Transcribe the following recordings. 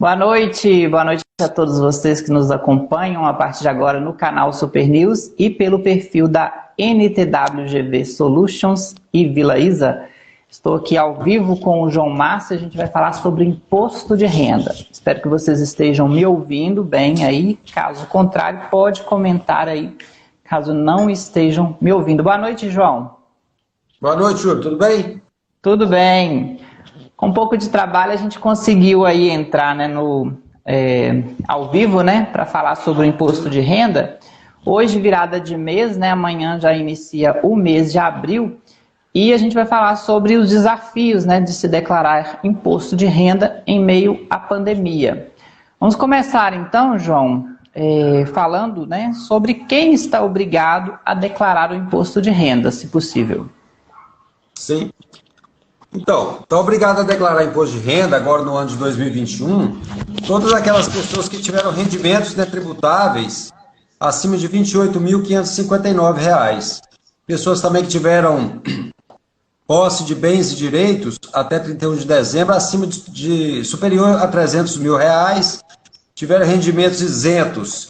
Boa noite a todos vocês que nos acompanham a partir de agora no canal Super News e pelo perfil da NTWGV Solutions e Vila Isa. Estou aqui ao vivo com o João Márcio, a gente vai falar sobre imposto de renda. Espero que vocês estejam me ouvindo bem aí, caso contrário, pode comentar aí, caso não estejam me ouvindo. Boa noite, João. Boa noite, Júlio, tudo bem? Tudo bem. Com um pouco de trabalho a gente conseguiu aí entrar, né, ao vivo, né, para falar sobre o imposto de renda. Hoje, virada de mês, né, amanhã já inicia o mês de abril e a gente vai falar sobre os desafios, né, de se declarar imposto de renda em meio à pandemia. Vamos começar então, João, falando, né, sobre quem está obrigado a declarar o imposto de renda, se possível. Sim. Então, está obrigado a declarar imposto de renda agora no ano de 2021, todas aquelas pessoas que tiveram rendimentos, né, tributáveis acima de R$ 28.559. Pessoas também que tiveram posse de bens e direitos até 31 de dezembro, acima superior a R$ 300 mil, tiveram rendimentos isentos,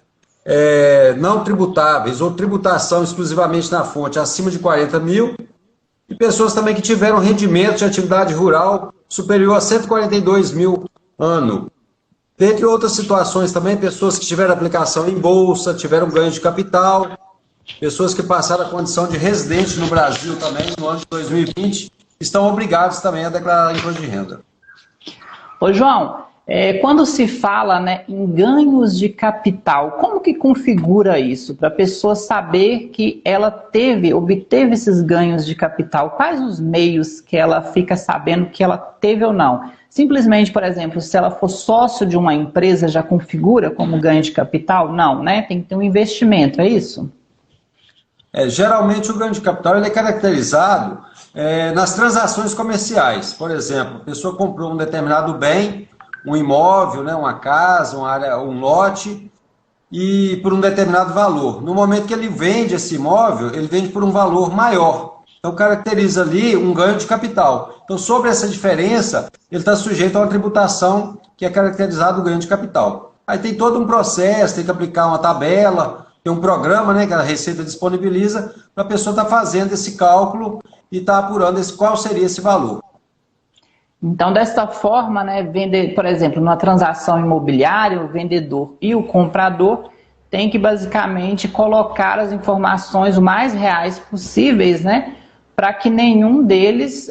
não tributáveis ou tributação exclusivamente na fonte acima de 40 mil, e pessoas também que tiveram rendimento de atividade rural superior a 142 mil ano. Dentre outras situações também, pessoas que tiveram aplicação em bolsa, tiveram ganho de capital, pessoas que passaram a condição de residente no Brasil também no ano de 2020, estão obrigados também a declarar imposto de renda. Ô João, quando se fala, né, em ganhos de capital, como que configura isso? Para a pessoa saber que ela obteve esses ganhos de capital, quais os meios que ela fica sabendo que ela teve ou não? Simplesmente, por exemplo, se ela for sócio de uma empresa, já configura como ganho de capital? Não, né? Tem que ter um investimento, é isso? Geralmente o ganho de capital ele é caracterizado nas transações comerciais. Por exemplo, a pessoa comprou um determinado bem, um imóvel, né, uma casa, uma área, um lote, e por um determinado valor. No momento que ele vende esse imóvel, ele vende por um valor maior. Então, caracteriza ali um ganho de capital. Então, sobre essa diferença, ele está sujeito a uma tributação que é caracterizado o ganho de capital. Aí tem todo um processo, tem que aplicar uma tabela, tem um programa, né, que a Receita disponibiliza, para a pessoa estar fazendo esse cálculo e estar apurando qual seria esse valor. Então, dessa forma, né, por exemplo, numa transação imobiliária, o vendedor e o comprador têm que basicamente colocar as informações o mais reais possíveis, né, para que nenhum deles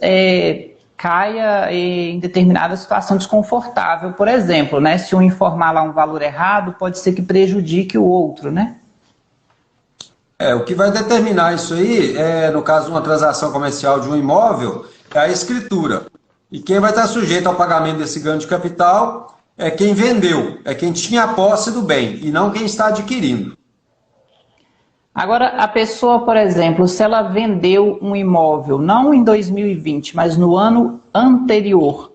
caia em determinada situação desconfortável. Por exemplo, né, se um informar lá um valor errado, pode ser que prejudique o outro, né? O que vai determinar isso aí, no caso de uma transação comercial de um imóvel, é a escritura. E quem vai estar sujeito ao pagamento desse ganho de capital é quem vendeu, é quem tinha a posse do bem, e não quem está adquirindo. Agora, a pessoa, por exemplo, se ela vendeu um imóvel, não em 2020, mas no ano anterior,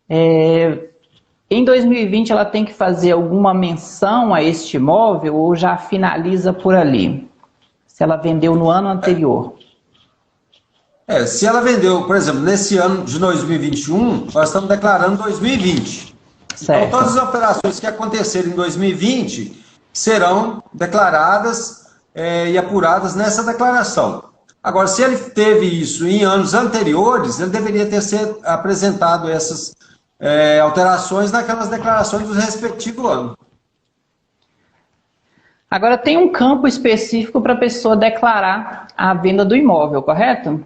em 2020 ela tem que fazer alguma menção a este imóvel ou já finaliza por ali? Se ela vendeu no ano anterior. Se ela vendeu, por exemplo, nesse ano de 2021, nós estamos declarando 2020. Certo. Então, todas as operações que acontecerem em 2020 serão declaradas e apuradas nessa declaração. Agora, se ele teve isso em anos anteriores, ele deveria ter apresentado essas alterações naquelas declarações do respectivo ano. Agora, tem um campo específico para a pessoa declarar a venda do imóvel, correto?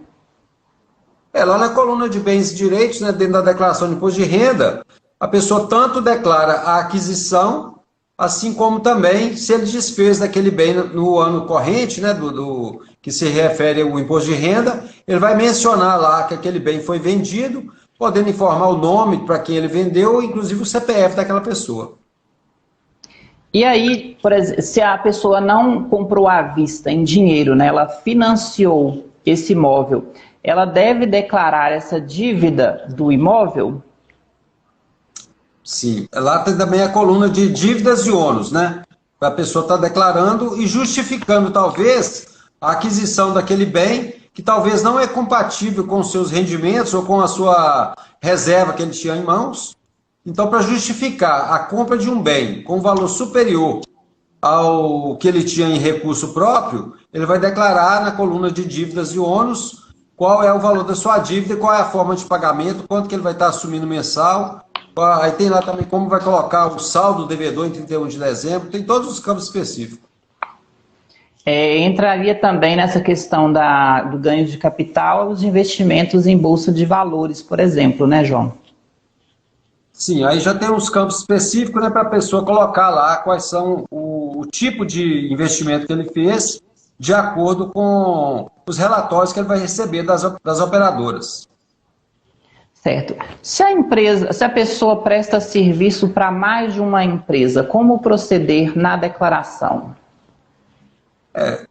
Lá na coluna de bens e direitos, né, dentro da declaração de imposto de renda, a pessoa tanto declara a aquisição, assim como também se ele desfez daquele bem no ano corrente, né, do que se refere ao imposto de renda, ele vai mencionar lá que aquele bem foi vendido, podendo informar o nome para quem ele vendeu, inclusive o CPF daquela pessoa. E aí, por exemplo, se a pessoa não comprou à vista em dinheiro, né, ela financiou esse imóvel, ela deve declarar essa dívida do imóvel? Sim, lá tem também a coluna de dívidas e ônus, né? A pessoa está declarando e justificando, talvez, a aquisição daquele bem que talvez não é compatível com os seus rendimentos ou com a sua reserva que ele tinha em mãos. Então, para justificar a compra de um bem com valor superior ao que ele tinha em recurso próprio, ele vai declarar na coluna de dívidas e ônus qual é o valor da sua dívida, qual é a forma de pagamento, quanto que ele vai estar assumindo mensal. Aí tem lá também como vai colocar o saldo do devedor em 31 de dezembro, tem todos os campos específicos. Entraria também nessa questão do ganho de capital os investimentos em bolsa de valores, por exemplo, né, João? Sim, aí já tem uns campos específicos, né, para a pessoa colocar lá quais são o tipo de investimento que ele fez, de acordo com os relatórios que ele vai receber das operadoras. Certo. Se a pessoa presta serviço para mais de uma empresa, como proceder na declaração?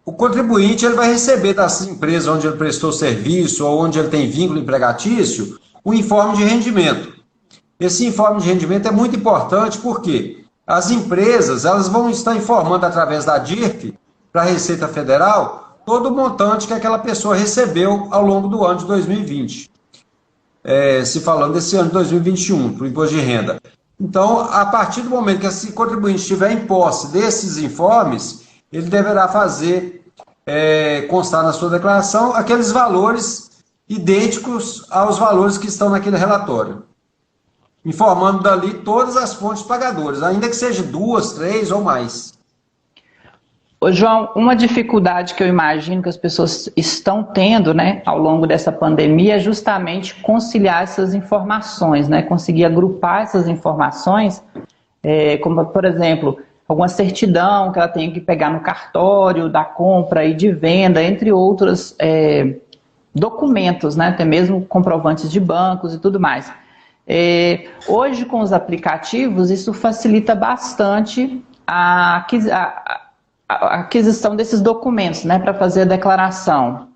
O contribuinte ele vai receber das empresas onde ele prestou serviço ou onde ele tem vínculo empregatício um informe de rendimento. Esse informe de rendimento é muito importante porque as empresas elas vão estar informando através da DIRF para a Receita Federal todo o montante que aquela pessoa recebeu ao longo do ano de 2020. Se falando desse ano de 2021, para o imposto de renda. Então, a partir do momento que esse contribuinte estiver em posse desses informes, ele deverá fazer constar na sua declaração aqueles valores idênticos aos valores que estão naquele relatório, informando dali todas as fontes pagadoras, ainda que seja 2, 3 ou mais. Ô, João, uma dificuldade que eu imagino que as pessoas estão tendo, né, ao longo dessa pandemia é justamente conciliar essas informações, né, conseguir agrupar essas informações, como, por exemplo, alguma certidão que ela tem que pegar no cartório da compra e de venda, entre outros documentos, né, até mesmo comprovantes de bancos e tudo mais. Hoje, com os aplicativos, isso facilita bastante a aquisição desses documentos, né, para fazer a declaração.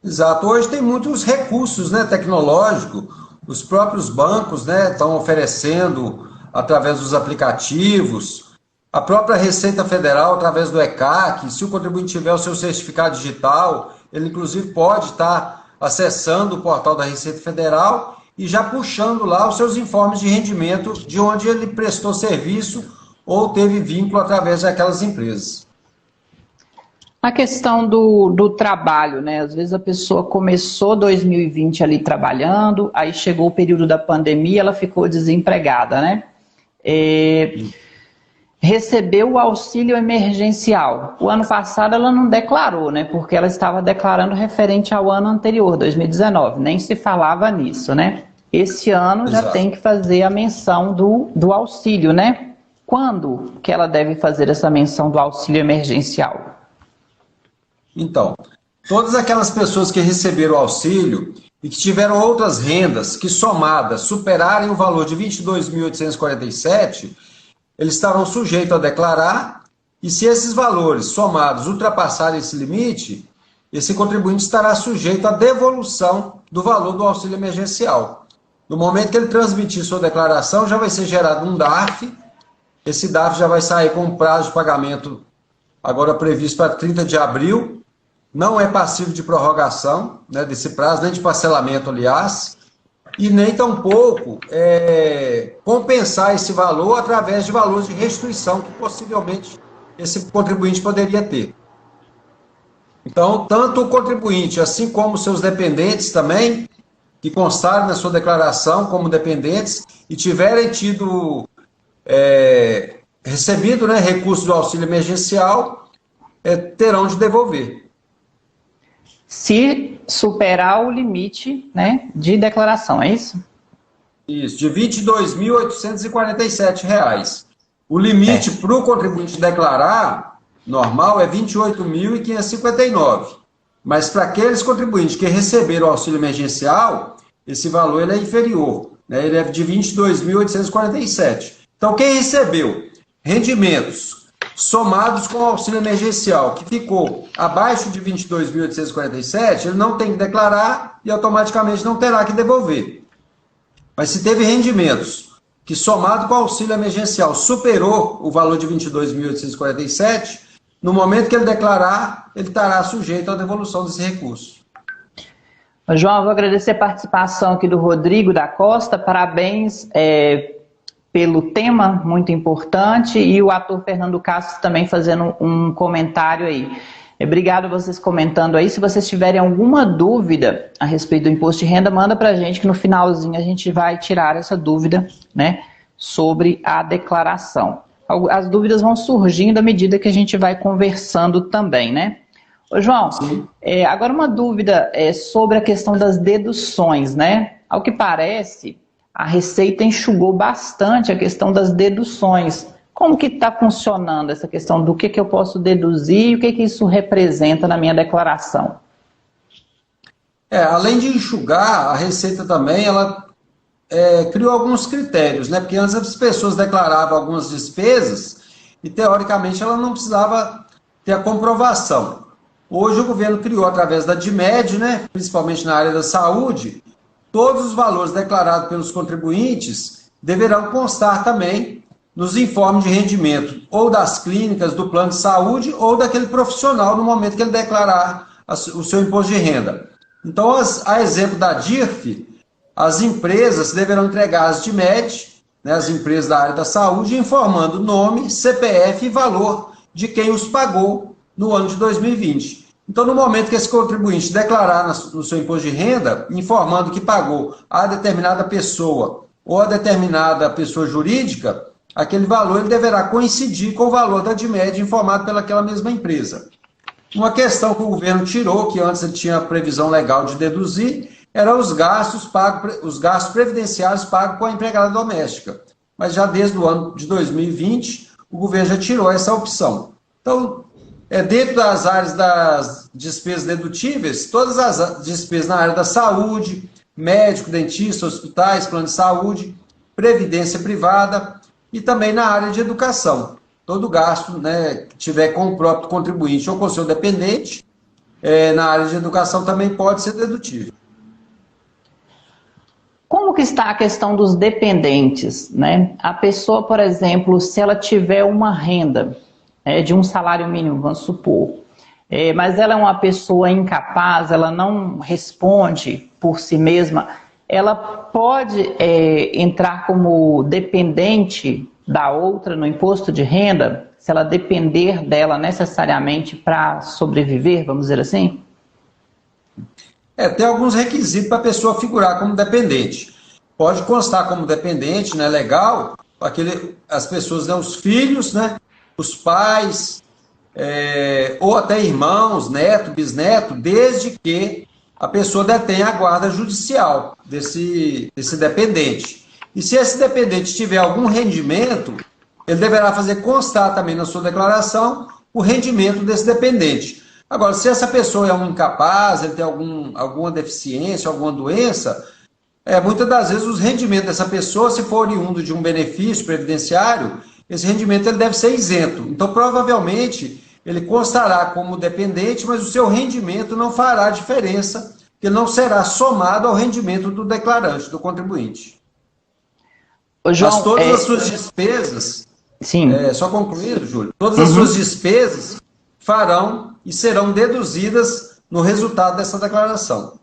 Exato. Hoje tem muitos recursos, né, tecnológicos, os próprios bancos, né, estão oferecendo através dos aplicativos, a própria Receita Federal através do ECAC, se o contribuinte tiver o seu certificado digital, ele inclusive pode estar acessando o portal da Receita Federal e já puxando lá os seus informes de rendimento de onde ele prestou serviço ou teve vínculo através daquelas empresas. A questão do trabalho, né? Às vezes a pessoa começou 2020 ali trabalhando, aí chegou o período da pandemia, ela ficou desempregada, né? Recebeu o auxílio emergencial. O ano passado ela não declarou, né? Porque ela estava declarando referente ao ano anterior, 2019, nem se falava nisso, né? Esse ano já tem que fazer a menção do auxílio, né? Quando que ela deve fazer essa menção do auxílio emergencial? Então, todas aquelas pessoas que receberam o auxílio e que tiveram outras rendas que somadas superarem o valor de R$ 22.847, eles estarão sujeitos a declarar, e se esses valores somados ultrapassarem esse limite, esse contribuinte estará sujeito à devolução do valor do auxílio emergencial. No momento que ele transmitir sua declaração, já vai ser gerado um DARF. Esse DARF já vai sair com um prazo de pagamento agora previsto para 30 de abril. Não é passivo de prorrogação, né, desse prazo, nem de parcelamento, aliás, e nem tampouco compensar esse valor através de valores de restituição que possivelmente esse contribuinte poderia ter. Então, tanto o contribuinte, assim como seus dependentes também, que constarem na sua declaração como dependentes e tiverem tido recebido, né, recurso do auxílio emergencial, terão de devolver. Se superar o limite, né, de declaração, é isso? Isso, de R$ 22.847. O limite para o contribuinte declarar, normal, é R$ 28.559. Mas para aqueles contribuintes que receberam o auxílio emergencial, esse valor ele é inferior, né? Ele é de R$ 22.847. Então, quem recebeu rendimentos somados com o auxílio emergencial, que ficou abaixo de R$ 22.847, ele não tem que declarar e automaticamente não terá que devolver. Mas se teve rendimentos que, somado com o auxílio emergencial, superou o valor de R$ 22.847, no momento que ele declarar, ele estará sujeito à devolução desse recurso. João, eu vou agradecer a participação aqui do Rodrigo da Costa, parabéns pelo tema, muito importante, e o ator Fernando Castro também fazendo um comentário aí. Obrigado a vocês comentando aí. Se vocês tiverem alguma dúvida a respeito do imposto de renda, manda para a gente que no finalzinho a gente vai tirar essa dúvida, né, sobre a declaração. As dúvidas vão surgindo à medida que a gente vai conversando também, né? Ô, João, agora uma dúvida sobre a questão das deduções, né? Ao que parece, a Receita enxugou bastante a questão das deduções. Como que está funcionando essa questão do que eu posso deduzir e o que isso representa na minha declaração? Além de enxugar, a Receita também ela criou alguns critérios, né? Porque antes as pessoas declaravam algumas despesas e, teoricamente, ela não precisava ter a comprovação. Hoje o governo criou, através da DIMED, né, principalmente na área da saúde, todos os valores declarados pelos contribuintes deverão constar também nos informes de rendimento, ou das clínicas, do plano de saúde, ou daquele profissional no momento que ele declarar o seu imposto de renda. Então, a exemplo da DIRF, as empresas deverão entregar as DIMED, né, as empresas da área da saúde, informando nome, CPF e valor de quem os pagou no ano de 2020. Então, no momento que esse contribuinte declarar no seu imposto de renda, informando que pagou a determinada pessoa ou a determinada pessoa jurídica, aquele valor ele deverá coincidir com o valor da DIMED informado pelaquela mesma empresa. Uma questão que o governo tirou, que antes ele tinha previsão legal de deduzir, eram os gastos previdenciários pagos com a empregada doméstica. Mas já desde o ano de 2020, o governo já tirou essa opção. Então, dentro das áreas das despesas dedutíveis, todas as despesas na área da saúde, médico, dentista, hospitais, plano de saúde, previdência privada e também na área de educação. Todo gasto, né, que tiver com o próprio contribuinte ou com o seu dependente, na área de educação também pode ser dedutível. Como que está a questão dos dependentes, né? A pessoa, por exemplo, se ela tiver uma renda de um salário mínimo, vamos supor, mas ela é uma pessoa incapaz, ela não responde por si mesma, ela pode entrar como dependente da outra no imposto de renda, se ela depender dela necessariamente para sobreviver, vamos dizer assim? Tem alguns requisitos para a pessoa figurar como dependente. Pode constar como dependente, né, legal, as pessoas, né, os filhos, né, os pais, ou até irmãos, neto, bisneto, desde que a pessoa detenha a guarda judicial desse dependente. E se esse dependente tiver algum rendimento, ele deverá fazer constar também na sua declaração o rendimento desse dependente. Agora, se essa pessoa é um incapaz, ele tem alguma deficiência, alguma doença, muitas das vezes os rendimentos dessa pessoa, se for oriundo de um benefício previdenciário, esse rendimento ele deve ser isento. Então, provavelmente, ele constará como dependente, mas o seu rendimento não fará diferença, que não será somado ao rendimento do declarante, do contribuinte. Ô, João, mas todas as suas despesas, sim. Só concluindo, Júlio, todas as suas despesas farão e serão deduzidas no resultado dessa declaração.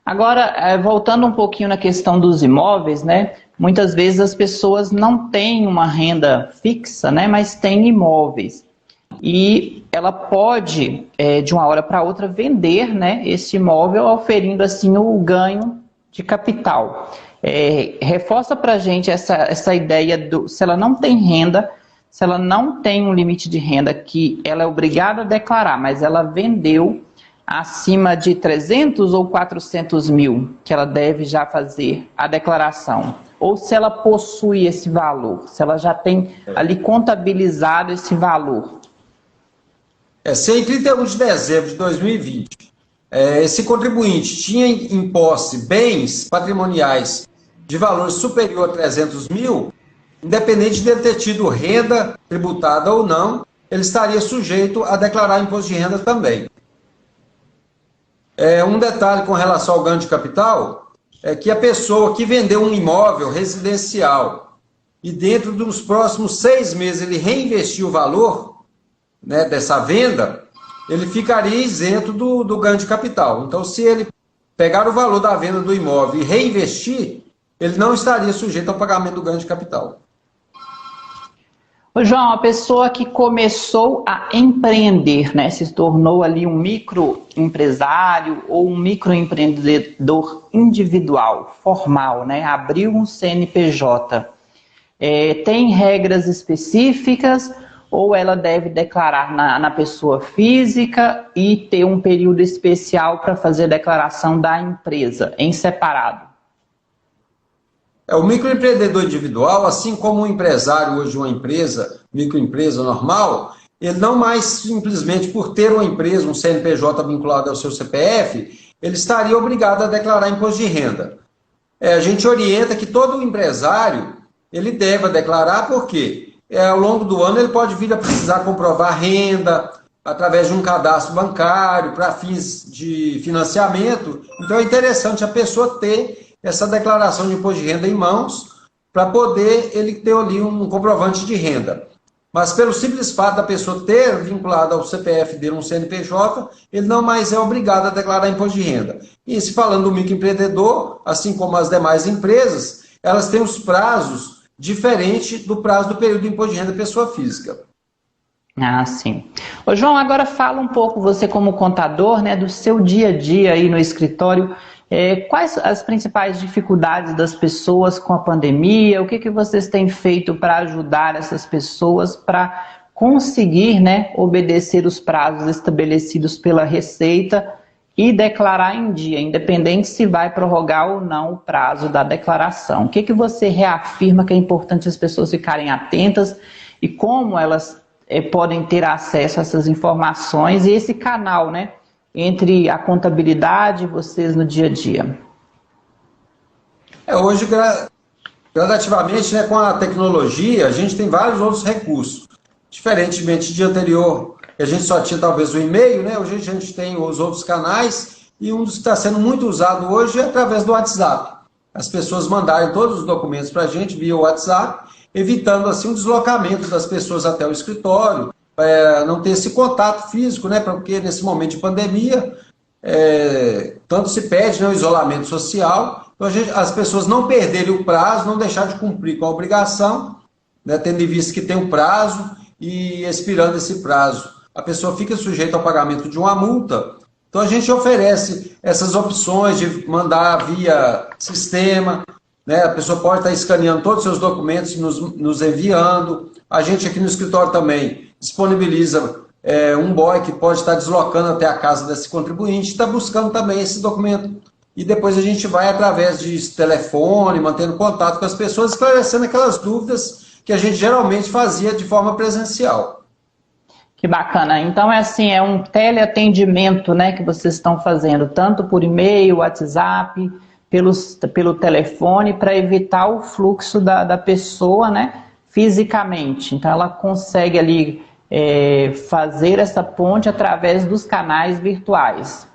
Agora, voltando um pouquinho na questão dos imóveis, né? Muitas vezes as pessoas não têm uma renda fixa, né? Mas têm imóveis. E ela pode, de uma hora para outra, vender, né, esse imóvel, oferindo assim o ganho de capital. Reforça para a gente essa ideia se ela não tem renda, se ela não tem um limite de renda que ela é obrigada a declarar, mas ela vendeu acima de 300 ou 400 mil, que ela deve já fazer a declaração. Ou se ela possui esse valor, se ela já tem ali contabilizado esse valor. Se em 31 de dezembro de 2020, esse contribuinte tinha em posse bens patrimoniais de valor superior a 300 mil, independente de ele ter tido renda tributada ou não, ele estaria sujeito a declarar imposto de renda também. Um detalhe com relação ao ganho de capital é que a pessoa que vendeu um imóvel residencial e dentro dos próximos 6 meses ele reinvestiu o valor, né, dessa venda, ele ficaria isento do ganho de capital. Então, se ele pegar o valor da venda do imóvel e reinvestir, ele não estaria sujeito ao pagamento do ganho de capital. Ô João, a pessoa que começou a empreender, né, se tornou ali um microempresário ou um microempreendedor individual, formal, né, abriu um CNPJ, tem regras específicas ou ela deve declarar na pessoa física e ter um período especial para fazer a declaração da empresa, em separado? O microempreendedor individual, assim como o empresário hoje de uma empresa, microempresa normal, ele não mais simplesmente por ter uma empresa, um CNPJ vinculado ao seu CPF, ele estaria obrigado a declarar imposto de renda. A gente orienta que todo empresário, ele deva declarar, porque ao longo do ano ele pode vir a precisar comprovar renda através de um cadastro bancário para fins de financiamento. Então é interessante a pessoa ter essa declaração de imposto de renda em mãos para poder ele ter ali um comprovante de renda. Mas pelo simples fato da pessoa ter vinculado ao CPF dele um CNPJ, ele não mais é obrigado a declarar imposto de renda. E se falando do microempreendedor, assim como as demais empresas, elas têm os prazos diferentes do prazo do período de imposto de renda da pessoa física. Ah, sim. Ô João, agora fala um pouco, você como contador, né, do seu dia a dia aí no escritório. Quais as principais dificuldades das pessoas com a pandemia? O que vocês têm feito para ajudar essas pessoas para conseguir, né, obedecer os prazos estabelecidos pela Receita e declarar em dia, independente se vai prorrogar ou não o prazo da declaração? O que você reafirma que é importante as pessoas ficarem atentas e como elas podem ter acesso a essas informações e esse canal, né, entre a contabilidade e vocês no dia a dia? Hoje, gradativamente, né, com a tecnologia, a gente tem vários outros recursos. Diferentemente de anterior, que a gente só tinha talvez o e-mail, né, hoje a gente tem os outros canais, e um dos que está sendo muito usado hoje é através do WhatsApp. As pessoas mandarem todos os documentos para a gente via WhatsApp, evitando assim o deslocamento das pessoas até o escritório, não ter esse contato físico, né? Porque nesse momento de pandemia, tanto se pede, né, o isolamento social, então as pessoas não perderem o prazo, não deixar de cumprir com a obrigação, né, tendo em vista que tem um prazo, e expirando esse prazo, a pessoa fica sujeita ao pagamento de uma multa. Então a gente oferece essas opções de mandar via sistema, né? A pessoa pode estar escaneando todos os seus documentos e nos enviando. A gente aqui no escritório também disponibiliza um boy que pode estar deslocando até a casa desse contribuinte, está buscando também esse documento. E depois a gente vai através de telefone, mantendo contato com as pessoas, esclarecendo aquelas dúvidas que a gente geralmente fazia de forma presencial. Que bacana. Então é um teleatendimento, né, que vocês estão fazendo, tanto por e-mail, WhatsApp, pelo telefone, para evitar o fluxo da pessoa, né, fisicamente. Então ela consegue ali fazer essa ponte através dos canais virtuais.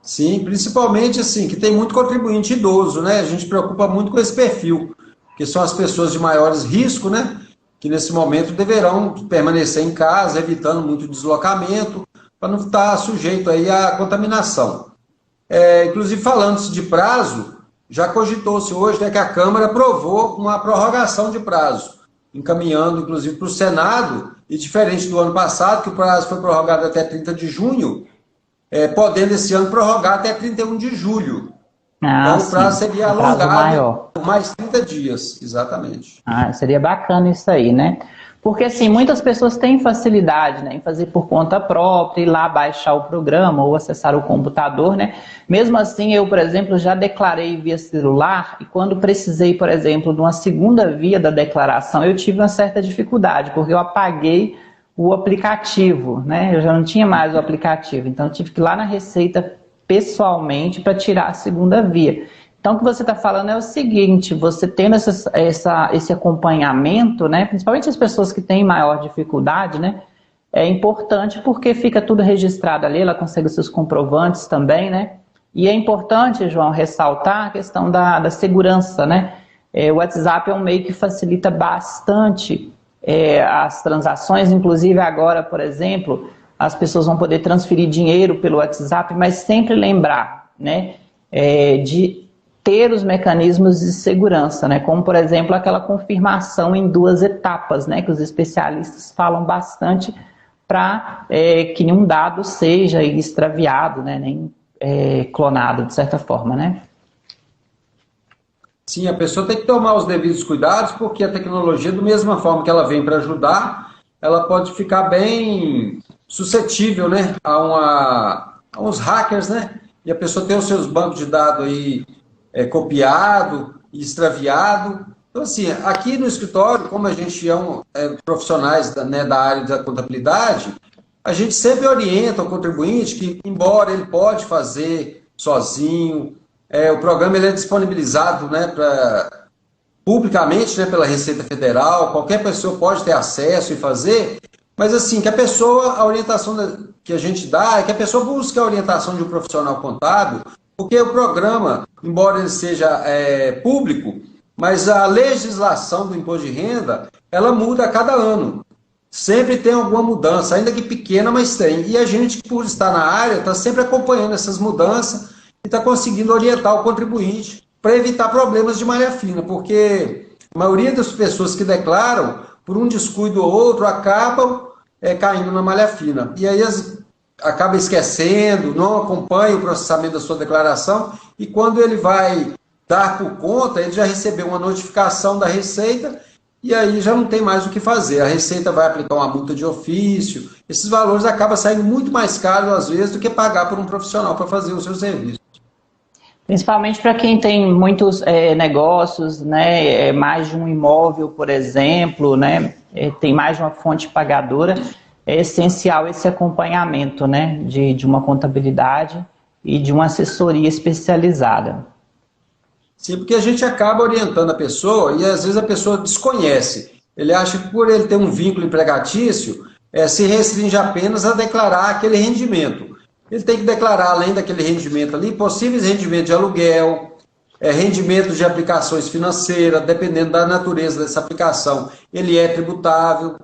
Sim, principalmente assim, que tem muito contribuinte idoso, né? A gente preocupa muito com esse perfil, que são as pessoas de maiores riscos, né? Que nesse momento deverão permanecer em casa, evitando muito deslocamento, para não estar sujeito aí à contaminação. Inclusive, falando-se de prazo, já cogitou-se hoje, né, que a Câmara aprovou uma prorrogação de prazo, encaminhando, inclusive, para o Senado, e diferente do ano passado, que o prazo foi prorrogado até 30 de junho, podendo esse ano prorrogar até 31 de julho. Então o prazo seria alongado por mais 30 dias, exatamente. Seria bacana isso aí, né? Porque assim, muitas pessoas têm facilidade, né, em fazer por conta própria, ir lá baixar o programa ou acessar o computador, né? Mesmo assim, eu, por exemplo, já declarei via celular e quando precisei, por exemplo, de uma segunda via da declaração, eu tive uma certa dificuldade, porque eu apaguei o aplicativo, né? Eu já não tinha mais o aplicativo, então eu tive que ir lá na Receita pessoalmente para tirar a segunda via. Então, o que você está falando é o seguinte, você tendo esse acompanhamento, né, principalmente as pessoas que têm maior dificuldade, né, é importante porque fica tudo registrado ali, ela consegue os seus comprovantes também, né, e é importante, João, ressaltar a questão da segurança, né, o WhatsApp é um meio que facilita bastante as transações, inclusive agora, por exemplo, as pessoas vão poder transferir dinheiro pelo WhatsApp, mas sempre lembrar, né, de ter os mecanismos de segurança, né, como, por exemplo, aquela confirmação em 2 etapas, né, que os especialistas falam bastante para que nenhum dado seja extraviado, né, nem clonado, de certa forma, né? Sim, a pessoa tem que tomar os devidos cuidados, porque a tecnologia, da mesma forma que ela vem para ajudar, ela pode ficar bem suscetível, né, a uns hackers, né? E a pessoa tem os seus bancos de dados aí copiado e extraviado. Então, assim, aqui no escritório, como a gente profissionais da área da contabilidade, a gente sempre orienta o contribuinte que, embora ele pode fazer sozinho, o programa ele é disponibilizado, né, publicamente, né, pela Receita Federal, qualquer pessoa pode ter acesso e fazer, mas assim, que a pessoa, a orientação que a gente dá é que a pessoa busque a orientação de um profissional contábil, porque o programa, embora ele seja público, mas a legislação do imposto de renda, ela muda a cada ano. Sempre tem alguma mudança, ainda que pequena, mas tem. E a gente, por estar na área, está sempre acompanhando essas mudanças e está conseguindo orientar o contribuinte para evitar problemas de malha fina, porque a maioria das pessoas que declaram, por um descuido ou outro, acabam caindo na malha fina. E aí acaba esquecendo, não acompanha o processamento da sua declaração, e quando ele vai dar por conta, ele já recebeu uma notificação da Receita, e aí já não tem mais o que fazer. A Receita vai aplicar uma multa de ofício, esses valores acabam saindo muito mais caros, às vezes, do que pagar por um profissional para fazer o seu serviço. Principalmente para quem tem muitos negócios, né, mais de um imóvel, por exemplo, né, tem mais de uma fonte pagadora, é essencial esse acompanhamento, né, de uma contabilidade e de uma assessoria especializada. Sim, porque a gente acaba orientando a pessoa e às vezes a pessoa desconhece. Ele acha que por ele ter um vínculo empregatício, se restringe apenas a declarar aquele rendimento. Ele tem que declarar, além daquele rendimento ali, possíveis rendimentos de aluguel, rendimentos de aplicações financeiras, dependendo da natureza dessa aplicação, ele é tributável,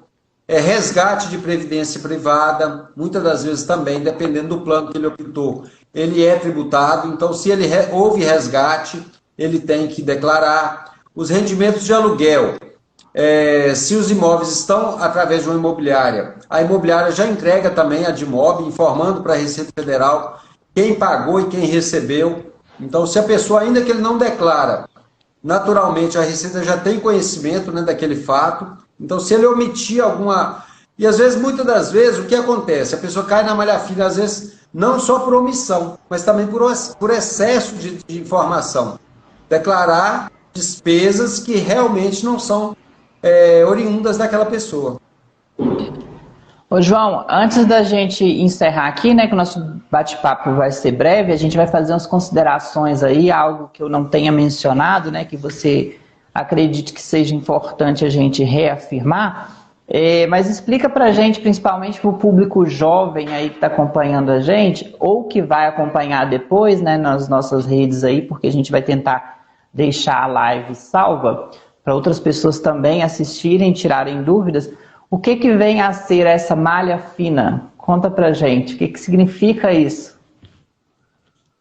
resgate de previdência privada, muitas das vezes também, dependendo do plano que ele optou, ele é tributado. Então, se houve resgate, ele tem que declarar. Os rendimentos de aluguel, se os imóveis estão através de uma imobiliária, a imobiliária já entrega também a DIMOB, informando para a Receita Federal quem pagou e quem recebeu. Então, se a pessoa, ainda que ele não declara, naturalmente a Receita já tem conhecimento, né, daquele fato. Então, se ele omitir alguma... E às vezes, muitas das vezes, o que acontece? A pessoa cai na malha fina, às vezes, não só por omissão, mas também por excesso de informação. Declarar despesas que realmente não são oriundas daquela pessoa. Ô João, antes da gente encerrar aqui, né, que o nosso bate-papo vai ser breve, a gente vai fazer umas considerações aí, algo que eu não tenha mencionado, né, que você acredite que seja importante a gente reafirmar, mas explica pra gente, principalmente para o público jovem aí que está acompanhando a gente, ou que vai acompanhar depois, né, nas nossas redes aí, porque a gente vai tentar deixar a live salva, para outras pessoas também assistirem, tirarem dúvidas. O que vem a ser essa malha fina? Conta pra gente, o que significa isso?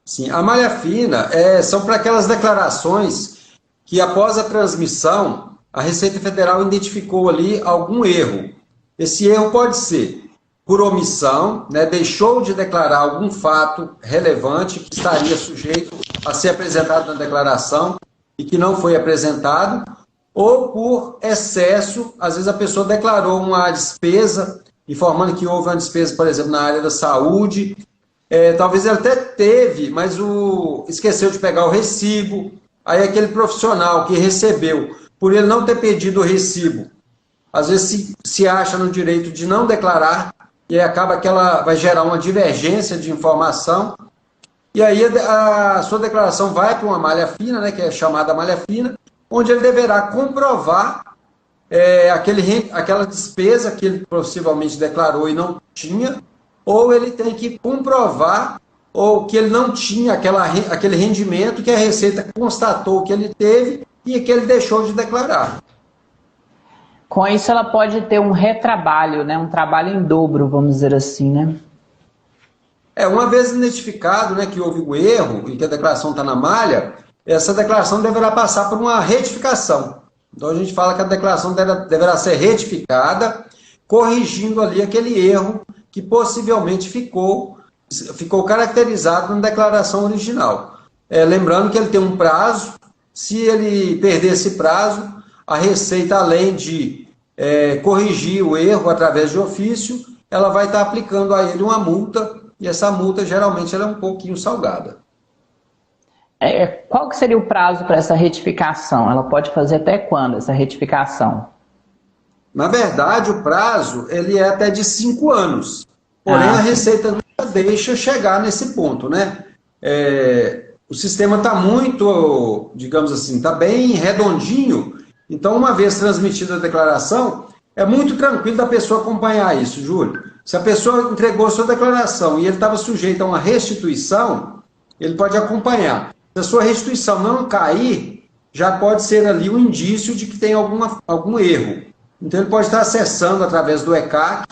Sim, a malha fina são para aquelas declarações que após a transmissão, a Receita Federal identificou ali algum erro. Esse erro pode ser por omissão, né, deixou de declarar algum fato relevante que estaria sujeito a ser apresentado na declaração e que não foi apresentado, ou por excesso, às vezes a pessoa declarou uma despesa, informando que houve uma despesa, por exemplo, na área da saúde, talvez ele até teve, mas esqueceu de pegar o recibo, aí aquele profissional que recebeu, por ele não ter pedido o recibo, às vezes se acha no direito de não declarar, e aí acaba que ela vai gerar uma divergência de informação, e aí a sua declaração vai para uma malha fina, né, que é chamada malha fina, onde ele deverá comprovar aquela despesa que ele possivelmente declarou e não tinha, ou ele tem que comprovar ou que ele não tinha aquele rendimento que a Receita constatou que ele teve e que ele deixou de declarar. Com isso, ela pode ter um retrabalho, né? Um trabalho em dobro, vamos dizer assim, né? Uma vez identificado, né, que houve o erro e que a declaração está na malha, essa declaração deverá passar por uma retificação. Então a gente fala que a declaração deverá ser retificada, corrigindo ali aquele erro que possivelmente ficou caracterizado na declaração original. Lembrando que ele tem um prazo, se ele perder esse prazo, a Receita, além de corrigir o erro através de ofício, ela vai estar aplicando a ele uma multa, e essa multa geralmente ela é um pouquinho salgada. Qual que seria o prazo para essa retificação? Ela pode fazer até quando essa retificação? Na verdade, o prazo ele é até de 5 anos. Porém, a Receita nunca deixa chegar nesse ponto, né? O sistema está muito, digamos assim, está bem redondinho. Então, uma vez transmitida a declaração, é muito tranquilo da pessoa acompanhar isso, Júlio. Se a pessoa entregou sua declaração e ele estava sujeito a uma restituição, ele pode acompanhar. Se a sua restituição não cair, já pode ser ali um indício de que tem algum erro. Então, ele pode estar acessando através do ECAC,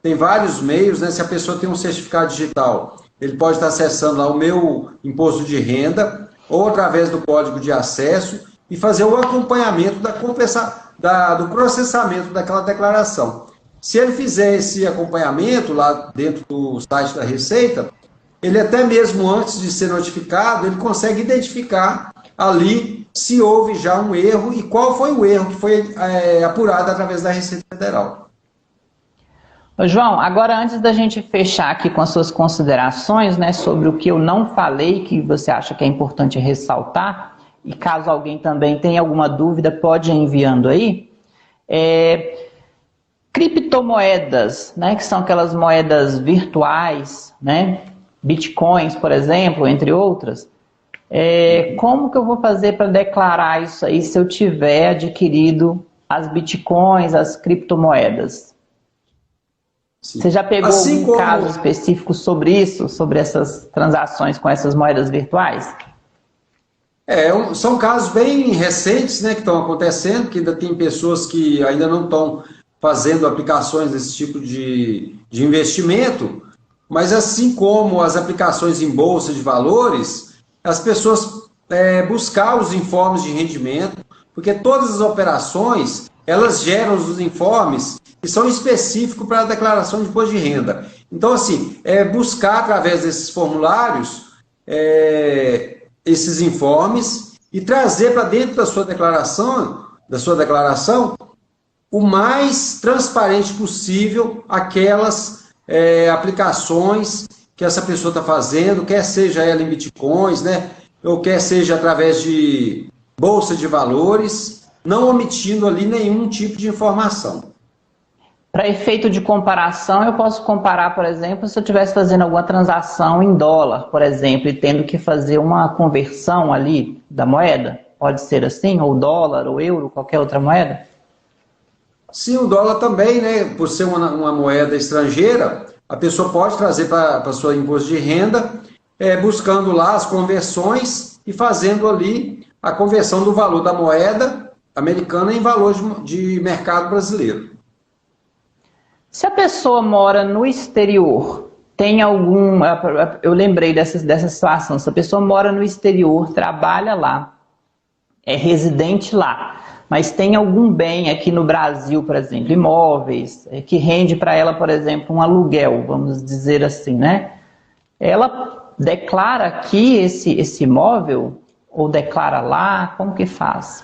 tem vários meios, né? Se a pessoa tem um certificado digital, ele pode estar acessando lá o meu imposto de renda, ou através do código de acesso, e fazer o acompanhamento do processamento daquela declaração. Se ele fizer esse acompanhamento lá dentro do site da Receita, ele até mesmo antes de ser notificado, ele consegue identificar ali se houve já um erro e qual foi o erro que foi apurado através da Receita Federal. Ô, João, agora antes da gente fechar aqui com as suas considerações, né, sobre o que eu não falei, que você acha que é importante ressaltar, e caso alguém também tenha alguma dúvida, pode ir enviando aí. Criptomoedas, né, que são aquelas moedas virtuais, né, bitcoins, por exemplo, entre outras. Como que eu vou fazer para declarar isso aí se eu tiver adquirido as bitcoins, as criptomoedas? Sim. Você já pegou algum caso específico sobre isso, sobre essas transações com essas moedas virtuais? São casos bem recentes, né, que estão acontecendo, que ainda tem pessoas que ainda não estão fazendo aplicações desse tipo de investimento, mas assim como as aplicações em bolsa de valores, as pessoas buscar os informes de rendimento, porque todas as operações, elas geram os informes que são específicos para a declaração de imposto de renda. Então, assim, buscar através desses formulários esses informes e trazer para dentro da sua declaração, o mais transparente possível aquelas aplicações que essa pessoa está fazendo, quer seja ela em bitcoins, né, ou quer seja através de bolsa de valores, não omitindo ali nenhum tipo de informação. Para efeito de comparação, eu posso comparar, por exemplo, se eu estivesse fazendo alguma transação em dólar, por exemplo, e tendo que fazer uma conversão ali da moeda. Pode ser assim, ou dólar, ou euro, qualquer outra moeda? Sim, o dólar também, né? Por ser uma moeda estrangeira, a pessoa pode trazer para seu imposto de renda, buscando lá as conversões e fazendo ali a conversão do valor da moeda americana em valor de mercado brasileiro. Se a pessoa mora no exterior, tem algum... Eu lembrei dessa situação. Se a pessoa mora no exterior, trabalha lá, é residente lá, mas tem algum bem aqui no Brasil, por exemplo, imóveis, que rende para ela, por exemplo, um aluguel, vamos dizer assim, né? Ela declara aqui esse imóvel ou declara lá? Como que faz?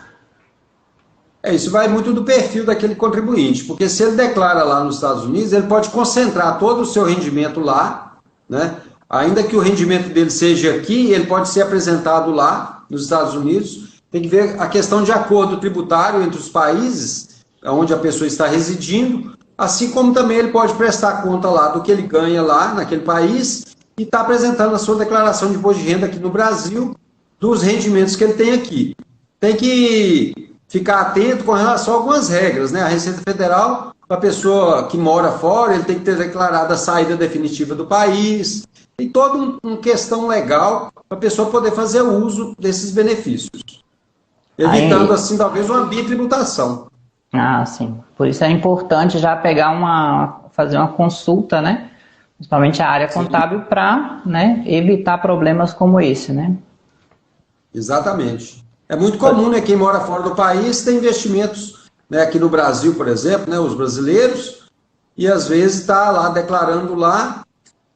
Isso vai muito do perfil daquele contribuinte, porque se ele declara lá nos Estados Unidos, ele pode concentrar todo o seu rendimento lá, né? Ainda que o rendimento dele seja aqui, ele pode ser apresentado lá nos Estados Unidos. Tem que ver a questão de acordo tributário entre os países onde a pessoa está residindo, assim como também ele pode prestar conta lá do que ele ganha lá naquele país e está apresentando a sua declaração de imposto de renda aqui no Brasil, dos rendimentos que ele tem aqui. Tem que ficar atento com relação a algumas regras, né? A Receita Federal, para a pessoa que mora fora, ele tem que ter declarado a saída definitiva do país, tem toda uma questão legal para a pessoa poder fazer uso desses benefícios, evitando, assim, talvez uma bitributação. Ah, sim. Por isso é importante já fazer uma consulta, né? Principalmente a área Sim, contábil para, né, evitar problemas como esse, né? exatamente. É muito comum, né, quem mora fora do país tem investimentos, né, aqui no Brasil, por exemplo, né, os brasileiros, e às vezes está lá declarando lá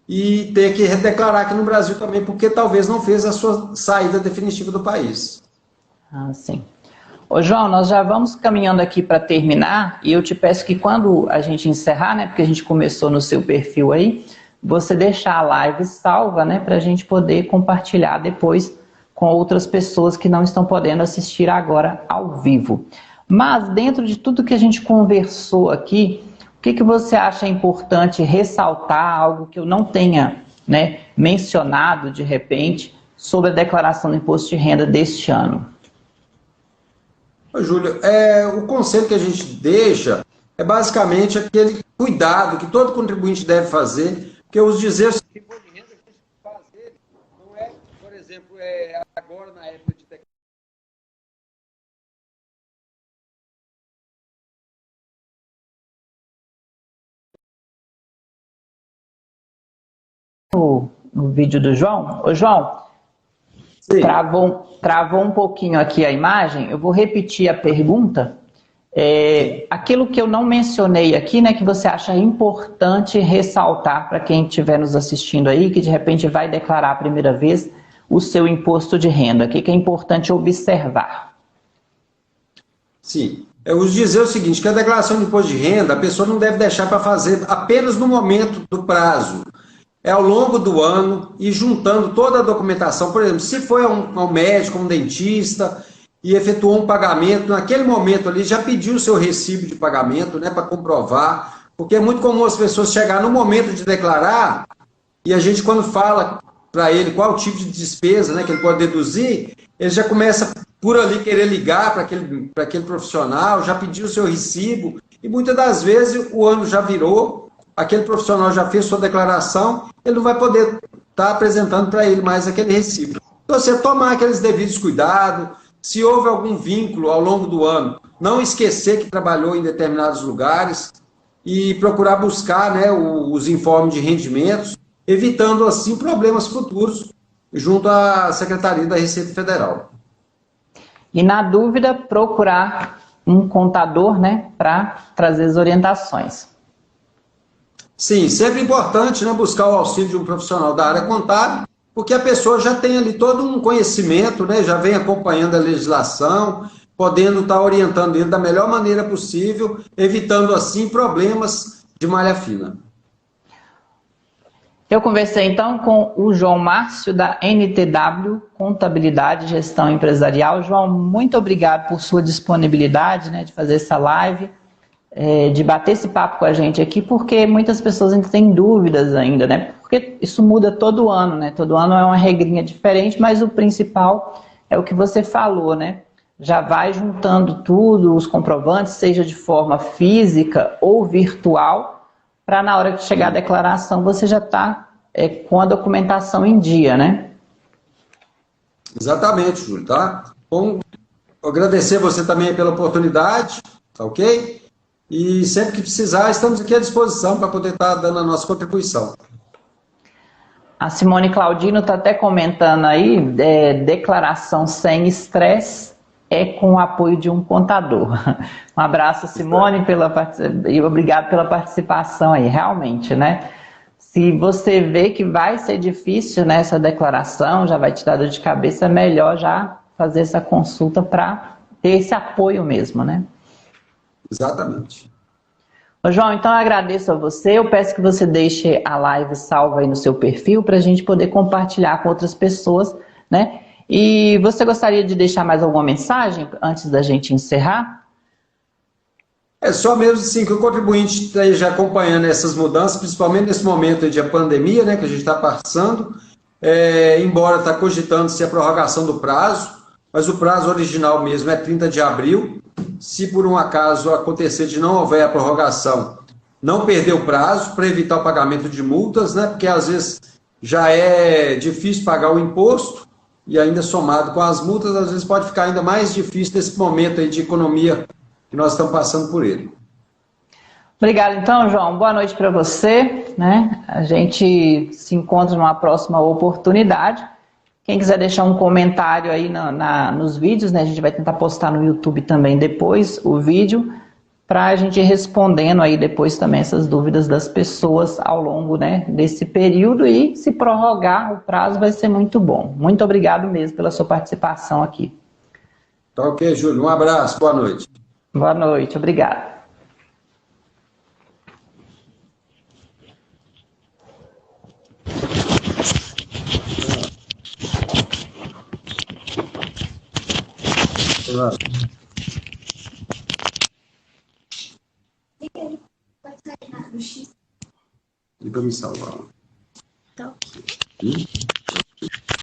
e ter que redeclarar aqui no Brasil também, porque talvez não fez a sua saída definitiva do país. Ah, sim. Ô, João, nós já vamos caminhando aqui para terminar e eu te peço que quando a gente encerrar, né, porque a gente começou no seu perfil aí, você deixar a live salva, né, para a gente poder compartilhar depois com outras pessoas que não estão podendo assistir agora ao vivo. Mas dentro de tudo que a gente conversou aqui, o que que você acha importante ressaltar, algo que eu não tenha, né, mencionado de repente sobre a declaração do imposto de renda deste ano? Ô, Júlio, o conselho que a gente deixa é basicamente aquele cuidado que todo contribuinte deve fazer, porque os dizeres que imposto de renda que a gente fazer não é, por exemplo, agora na época de No vídeo do João. Ô, João, Sim. travou um pouquinho aqui a imagem. Eu vou repetir a pergunta. Sim. Aquilo que eu não mencionei aqui, né, que você acha importante ressaltar para quem estiver nos assistindo aí, que de repente vai declarar a primeira vez o seu imposto de renda. O que é importante observar? Sim. Eu vos dizer o seguinte, que a declaração de imposto de renda, a pessoa não deve deixar para fazer apenas no momento do prazo. É ao longo do ano e juntando toda a documentação. Por exemplo, se foi ao médico, a um dentista e efetuou um pagamento, naquele momento ali já pediu o seu recibo de pagamento, né, para comprovar, porque é muito comum as pessoas chegar no momento de declarar e a gente, quando fala para ele qual tipo de despesa, né, que ele pode deduzir, ele já começa por ali querer ligar para aquele profissional, já pediu o seu recibo, e muitas das vezes o ano já virou, aquele profissional já fez sua declaração, ele não vai poder estar apresentando para ele mais aquele recibo. Então, você tomar aqueles devidos cuidados, se houve algum vínculo ao longo do ano, não esquecer que trabalhou em determinados lugares e procurar buscar, né, os informes de rendimentos, evitando assim problemas futuros junto à Secretaria da Receita Federal. E na dúvida, procurar um contador, né, para trazer as orientações. Sim, sempre importante, né, buscar o auxílio de um profissional da área contábil, porque a pessoa já tem ali todo um conhecimento, né, já vem acompanhando a legislação, podendo estar orientando ele da melhor maneira possível, evitando assim problemas de malha fina. Eu conversei então com o João Márcio da NTW Contabilidade e Gestão Empresarial. João, muito obrigado por sua disponibilidade, né, de fazer essa live, de bater esse papo com a gente aqui, porque muitas pessoas ainda têm dúvidas ainda, né? Porque isso muda todo ano, né? Todo ano é uma regrinha diferente, mas o principal é o que você falou, né? Já vai juntando tudo, os comprovantes, seja de forma física ou virtual, para na hora que chegar a declaração você já está com a documentação em dia, né? Exatamente, Júlio, tá? Bom, agradecer você também pela oportunidade, tá ok? E sempre que precisar, estamos aqui à disposição para poder estar dando a nossa contribuição. A Simone Claudino está até comentando aí, declaração sem estresse é com o apoio de um contador. Um abraço, Simone, e obrigado pela participação aí, realmente, né? Se você vê que vai ser difícil, né, essa declaração, já vai te dar dor de cabeça, é melhor já fazer essa consulta para ter esse apoio mesmo, né? Exatamente. Ô, João, então eu agradeço a você, eu peço que você deixe a live salva aí no seu perfil para a gente poder compartilhar com outras pessoas, né? E você gostaria de deixar mais alguma mensagem antes da gente encerrar? É só mesmo assim que o contribuinte esteja acompanhando essas mudanças, principalmente nesse momento de pandemia, né, que a gente está passando, embora está cogitando-se a prorrogação do prazo, mas o prazo original mesmo é 30 de abril. Se por um acaso acontecer de não houver a prorrogação, não perder o prazo para evitar o pagamento de multas, né, porque às vezes já é difícil pagar o imposto e ainda somado com as multas, às vezes pode ficar ainda mais difícil nesse momento aí de economia que nós estamos passando por ele. Obrigado, então, João. Boa noite para você, né? A gente se encontra numa próxima oportunidade. Quem quiser deixar um comentário aí nos vídeos, né? A gente vai tentar postar no YouTube também depois o vídeo, para a gente ir respondendo aí depois também essas dúvidas das pessoas ao longo, né, desse período, e se prorrogar o prazo vai ser muito bom. Muito obrigado mesmo pela sua participação aqui. Tá ok, Júlio. Um abraço. Boa noite. Boa noite. Obrigado. Olá. E para me salvar. Tá ok.